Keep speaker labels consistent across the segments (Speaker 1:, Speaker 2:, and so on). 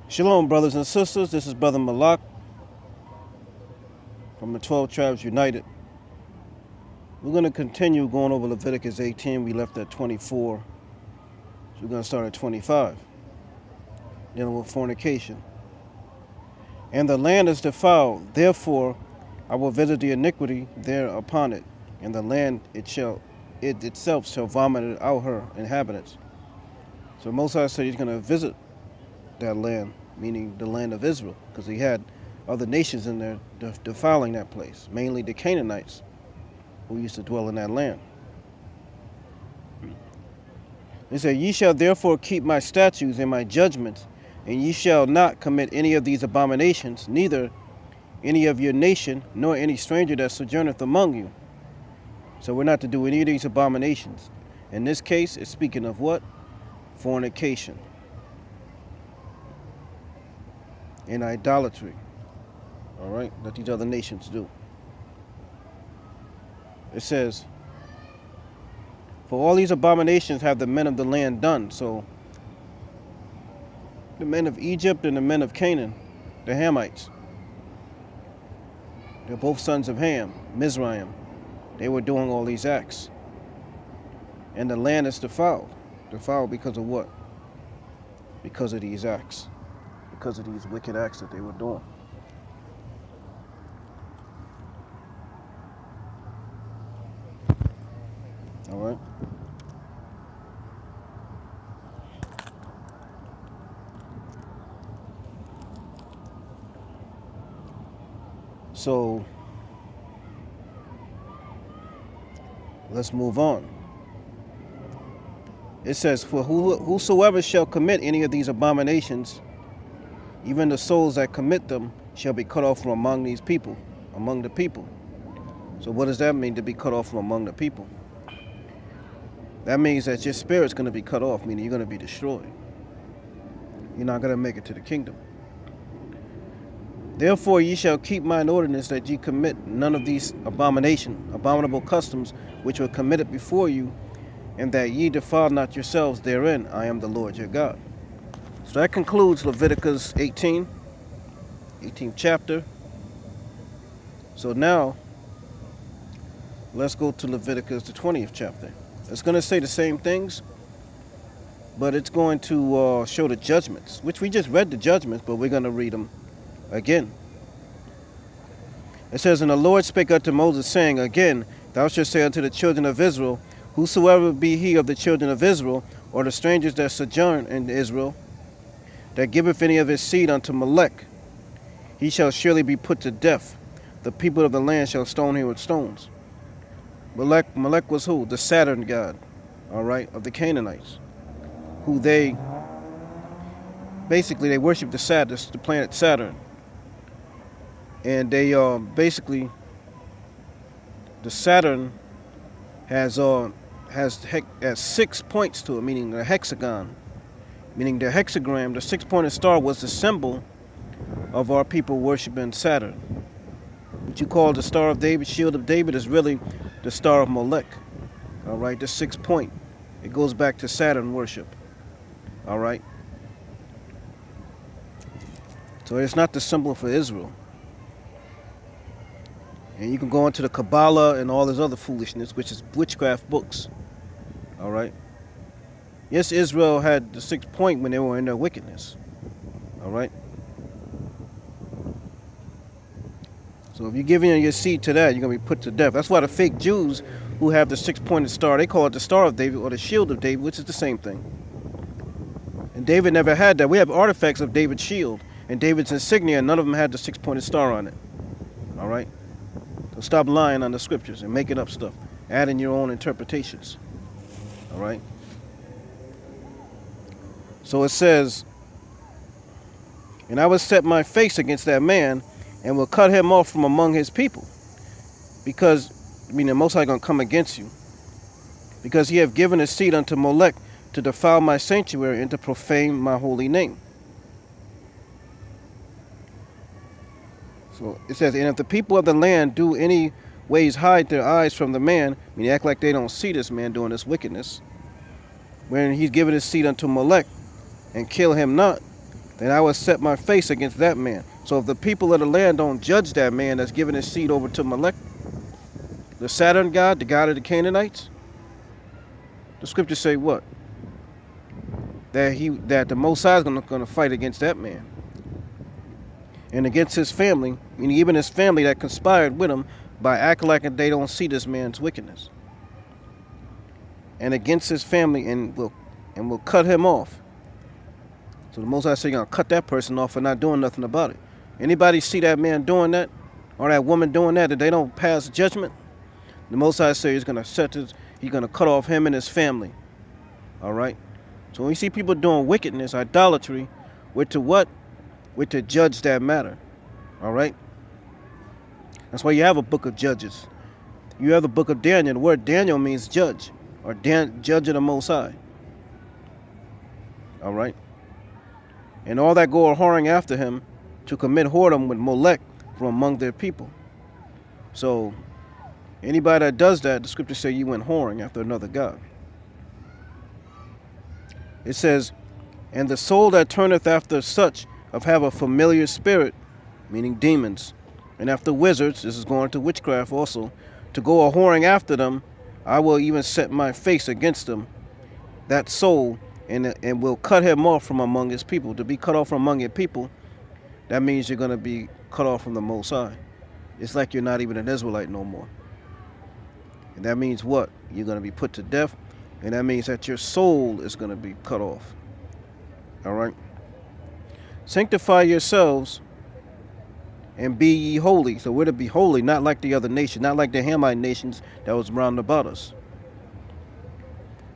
Speaker 1: Shalom, brothers and sisters. This is Brother Malak from the 12 Tribes United. We're going to continue going over Leviticus 18. We left at 24. So we're going to start at 25, dealing with fornication. And the land is defiled, therefore I will visit the iniquity there upon it, and the land it itself shall vomit out her inhabitants. So Most High said he's going to visit that land, meaning the land of Israel, because he had other nations in there defiling that place, mainly the Canaanites who used to dwell in that land. He said, ye shall therefore keep my statutes and my judgments, and ye shall not commit any of these abominations, neither any of your nation, nor any stranger that sojourneth among you. So we're not to do any of these abominations. In this case, it's speaking of what? Fornication and idolatry, all right, that these other nations do. It says, for all these abominations have the men of the land done. So the men of Egypt and the men of Canaan, the Hamites, they're both sons of Ham, Mizraim. They were doing all these acts. And the land is defiled. Defiled because of what? Because of these acts. Because of these wicked acts that they were doing. All right. So let's move on. It says, for whosoever shall commit any of these abominations, even the souls that commit them shall be cut off from among these people, among the people. So what does that mean, to be cut off from among the people? That means that your spirit's going to be cut off, meaning you're going to be destroyed. You're not going to make it to the kingdom. Therefore ye shall keep mine ordinance, that ye commit none of these abominable customs which were committed before you, and that ye defile not yourselves therein. I am the Lord your God. So that concludes Leviticus 18, 18th chapter. So now, let's go to Leviticus, the 20th chapter. It's going to say the same things, but it's going to show the judgments, which we just read the judgments, but we're going to read them again. It says, and the Lord spake unto Moses, saying, again, thou shalt say unto the children of Israel, whosoever be he of the children of Israel, or the strangers that sojourn in Israel, that giveth any of his seed unto Molech, he shall surely be put to death. The people of the land shall stone him with stones. Molech was who? The Saturn god, all right, of the Canaanites, who they worship the planet Saturn. And they basically, the Saturn has 6 points to it, meaning a hexagon. Meaning the hexagram, the 6-pointed star, was the symbol of our people worshiping Saturn. What you call the Star of David, Shield of David, is really the Star of Molech. All right, the 6 point. It goes back to Saturn worship. All right. So it's not the symbol for Israel. And you can go into the Kabbalah and all this other foolishness, which is witchcraft books. All right. Yes, Israel had the 6 point when they were in their wickedness. All right. So if you're giving your seed to that, you're going to be put to death. That's why the fake Jews who have the 6-pointed star, they call it the Star of David or the Shield of David, which is the same thing. And David never had that. We have artifacts of David's shield and David's insignia, and none of them had the 6-pointed star on it. All right. So stop lying on the scriptures and making up stuff, adding your own interpretations. All right. So it says, and I will set my face against that man and will cut him off from among his people. Because, the Most High going to come against you. Because he have given his seed unto Molech to defile my sanctuary and to profane my holy name. So it says, and if the people of the land do any ways hide their eyes from the man, act like they don't see this man doing this wickedness, when he's given his seed unto Molech, and kill him not, then I will set my face against that man. So if the people of the land don't judge that man that's giving his seed over to Molech, the Saturn god, the god of the Canaanites, the scriptures say what? That the Most High is going to fight against that man and against his family, meaning even his family that conspired with him by acting like they don't see this man's wickedness, and against his family, and will cut him off. So the Most High said, you're going to cut that person off for not doing nothing about it. Anybody see that man doing that, or that woman doing that they don't pass judgment, the Most High said he's going to cut off him and his family. All right? So when you see people doing wickedness, idolatry, we're to what? We're to judge that matter. All right? That's why you have a book of Judges. You have the book of Daniel. The word Daniel means judge, or judge of the Most High. All right? And all that go a whoring after him to commit whoredom with Molech from among their people. So anybody that does that, the scriptures say you went whoring after another god. It says, and the soul that turneth after such have a familiar spirit, meaning demons, and after wizards, this is going to witchcraft also, to go a whoring after them, I will even set my face against them, that soul, and will cut him off from among his people. To be cut off from among your people, that means you're going to be cut off from the Most High. It's like you're not even an Israelite no more. And that means what? You're going to be put to death, and that means that your soul is going to be cut off. All right? Sanctify yourselves and be ye holy. So we're to be holy, not like the other nations, not like the Hamite nations that was round about us.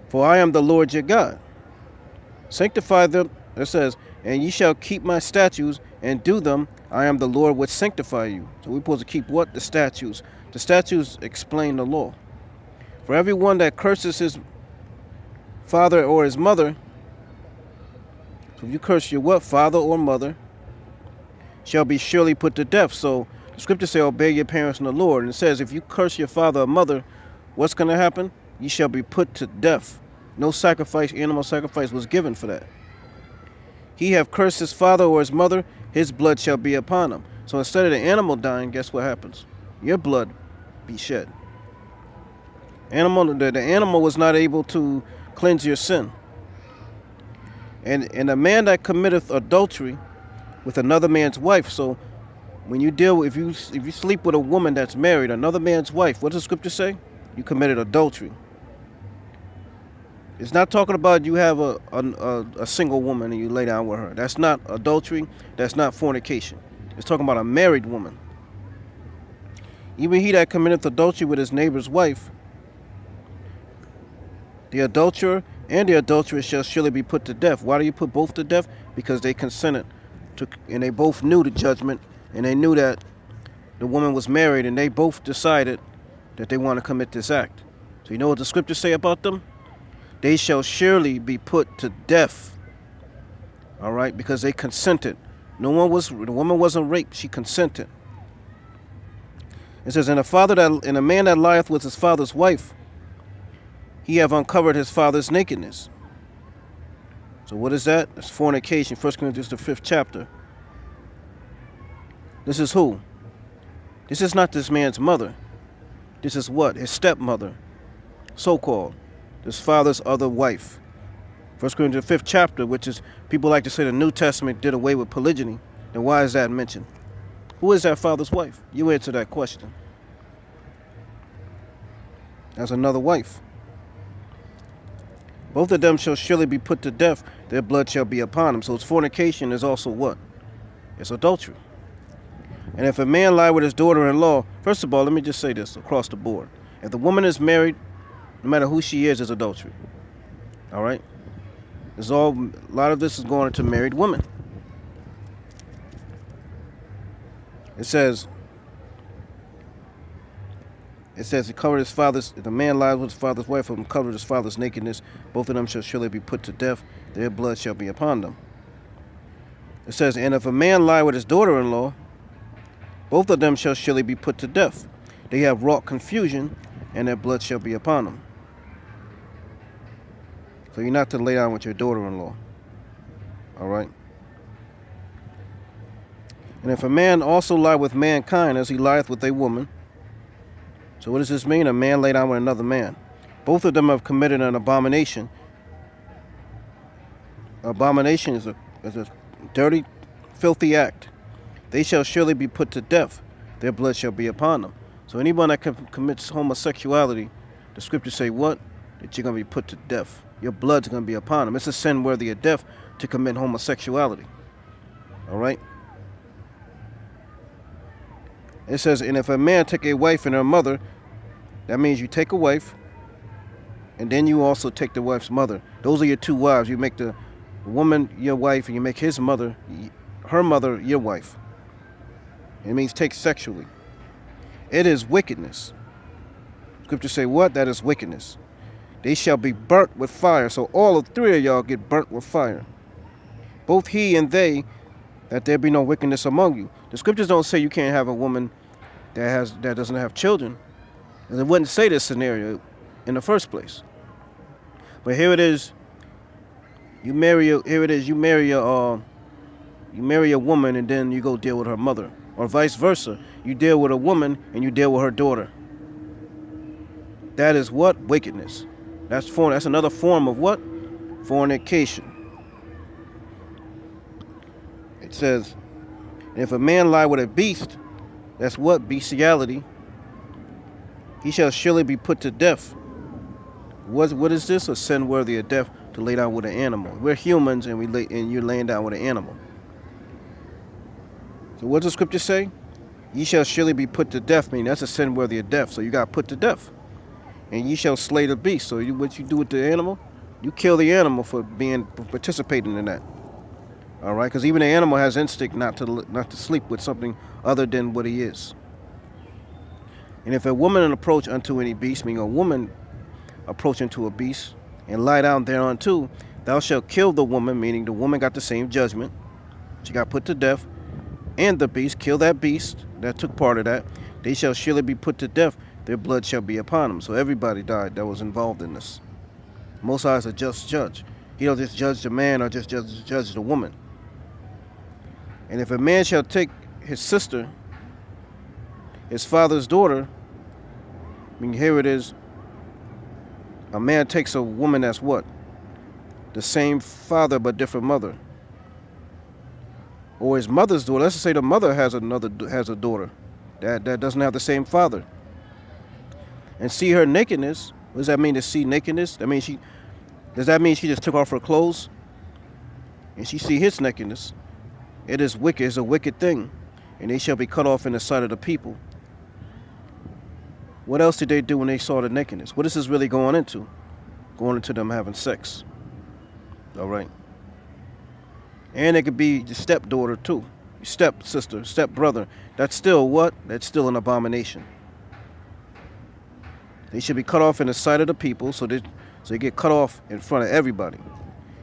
Speaker 1: For I am the Lord your God. Sanctify them, it says, and ye shall keep my statutes and do them. I am the Lord which sanctify you. So we're supposed to keep what? The statutes. The statutes explain the law. For everyone that curses his father or his mother, so if you curse your what? Father or mother, shall be surely put to death. So the scriptures say, obey your parents in the Lord. And it says, if you curse your father or mother, what's going to happen? You shall be put to death. No sacrifice, animal sacrifice was given for that. He have cursed his father or his mother, his blood shall be upon him. So instead of the animal dying, guess what happens? Your blood be shed. The animal was not able to cleanse your sin. And a man that committeth adultery with another man's wife. So when you if you sleep with a woman that's married, another man's wife, what does the scripture say? You committed adultery. It's not talking about you have a single woman and you lay down with her. That's not adultery. That's not fornication. It's talking about a married woman. Even he that committeth adultery with his neighbor's wife, the adulterer and the adulteress shall surely be put to death. Why do you put both to death? Because they consented to, and they both knew the judgment, and they knew that the woman was married, and they both decided that they want to commit this act. So you know what the scriptures say about them? They shall surely be put to death. All right, because they consented. The woman wasn't raped; she consented. It says, and a man that lieth with his father's wife, he have uncovered his father's nakedness. So what is that? It's fornication. 1 Corinthians the 5th chapter. This is who? This is not this man's mother. This is what? His stepmother, so-called. His father's other wife. 1 Corinthians 5th chapter, which is, people like to say the New Testament did away with polygyny. Then why is that mentioned? Who is that father's wife? You answer that question. That's another wife. Both of them shall surely be put to death. Their blood shall be upon them. So it's fornication is also what? It's adultery. And if a man lie with his daughter-in-law, first of all, let me just say this across the board. If the woman is married, no matter who she is adultery. All right? A lot of this is going into married women. It says, he covered his father's, if the man lies with his father's wife and covered his father's nakedness, both of them shall surely be put to death. Their blood shall be upon them. It says, and if a man lie with his daughter-in-law, both of them shall surely be put to death. They have wrought confusion, and their blood shall be upon them. So you're not to lay down with your daughter-in-law. All right? And if a man also lie with mankind as he lieth with a woman, so what does this mean? A man lay down with another man. Both of them have committed an abomination. Abomination is a dirty, filthy act. They shall surely be put to death. Their blood shall be upon them. So anyone that commits homosexuality, the scriptures say what? That you're going to be put to death. Your blood's going to be upon them. It's a sin worthy of death to commit homosexuality. All right? It says, and if a man take a wife and her mother, that means you take a wife, and then you also take the wife's mother. Those are your two wives. You make the woman your wife, and you make her mother, your wife. It means take sexually. It is wickedness. Scriptures say what? That is wickedness. They shall be burnt with fire. So all of three of y'all get burnt with fire. Both he and they, that there be no wickedness among you. The scriptures don't say you can't have a woman that doesn't have children. And it wouldn't say this scenario in the first place. But here it is. You marry a woman and then you go deal with her mother, or vice versa. You deal with a woman and you deal with her daughter. That is what? Wickedness. That's another form of what? Fornication. It says, if a man lie with a beast, that's what? Bestiality. He shall surely be put to death. What is this? A sin worthy of death to lay down with an animal. We're humans and you're laying down with an animal. So what does the scripture say? Ye shall surely be put to death, meaning that's a sin worthy of death. So you got put to death. And ye shall slay the beast. So what you do with the animal? You kill the animal for participating in that. All right, because even the animal has instinct not to sleep with something other than what he is. And if a woman approach unto any beast, meaning a woman approach unto a beast and lie down thereunto, thou shalt kill the woman, meaning the woman got the same judgment. She got put to death. And the beast, kill that beast that took part of that. They shall surely be put to death. Their blood shall be upon them. So everybody died that was involved in this. Most High is a just judge. He don't just judge the man or just judge the woman. And if a man shall take his sister, his father's daughter, I mean, here it is. A man takes a woman that's what? The same father but different mother. Or his mother's daughter. Let's just say the mother has a daughter that doesn't have the same father. And see her nakedness. What does that mean to see nakedness? Does that mean she just took off her clothes? And she see his nakedness. It is wicked. It's a wicked thing. And they shall be cut off in the sight of the people. What else did they do when they saw the nakedness? What is this really going into? Going into them having sex. All right. And it could be your stepdaughter too. Your stepsister, stepbrother. That's still what? That's still an abomination. They should be cut off in the sight of the people, so they get cut off in front of everybody.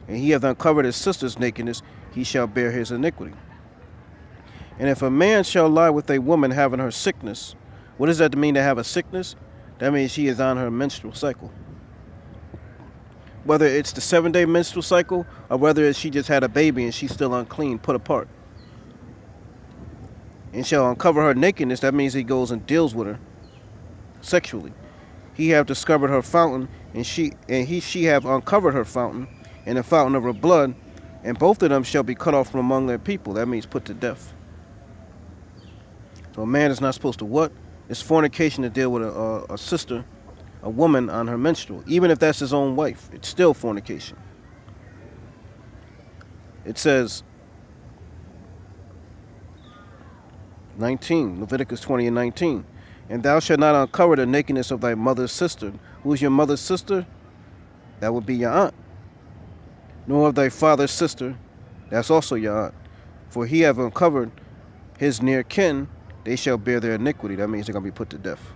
Speaker 1: And he hath uncovered his sister's nakedness, he shall bear his iniquity. And if a man shall lie with a woman having her sickness, what does that mean to have a sickness? That means she is on her menstrual cycle. Whether it's the 7-day menstrual cycle or whether she just had a baby and she's still unclean, put apart. And shall uncover her nakedness, that means he goes and deals with her sexually. He have discovered her fountain, and she have uncovered her fountain, and the fountain of her blood, and both of them shall be cut off from among their people. That means put to death. So a man is not supposed to what? It's fornication to deal with a sister, a woman on her menstrual. Even if that's his own wife, it's still fornication. It says, 19, Leviticus 20 and 19. And thou shalt not uncover the nakedness of thy mother's sister. Who's your mother's sister? That would be your aunt. Nor of thy father's sister. That's also your aunt. For he have uncovered his near kin, they shall bear their iniquity. That means they're going to be put to death.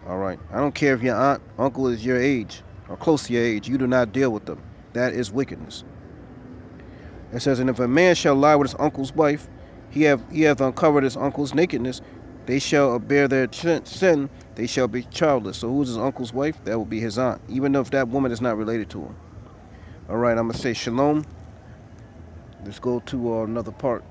Speaker 1: All right. I don't care if your aunt, uncle is your age or close to your age. You do not deal with them. That is wickedness. It says, and if a man shall lie with his uncle's wife, he hath uncovered his uncle's nakedness. They shall bear their sin. They shall be childless. So who's his uncle's wife? That will be his aunt, even though if that woman is not related to him. All right, I'm going to say shalom. Let's go to another part.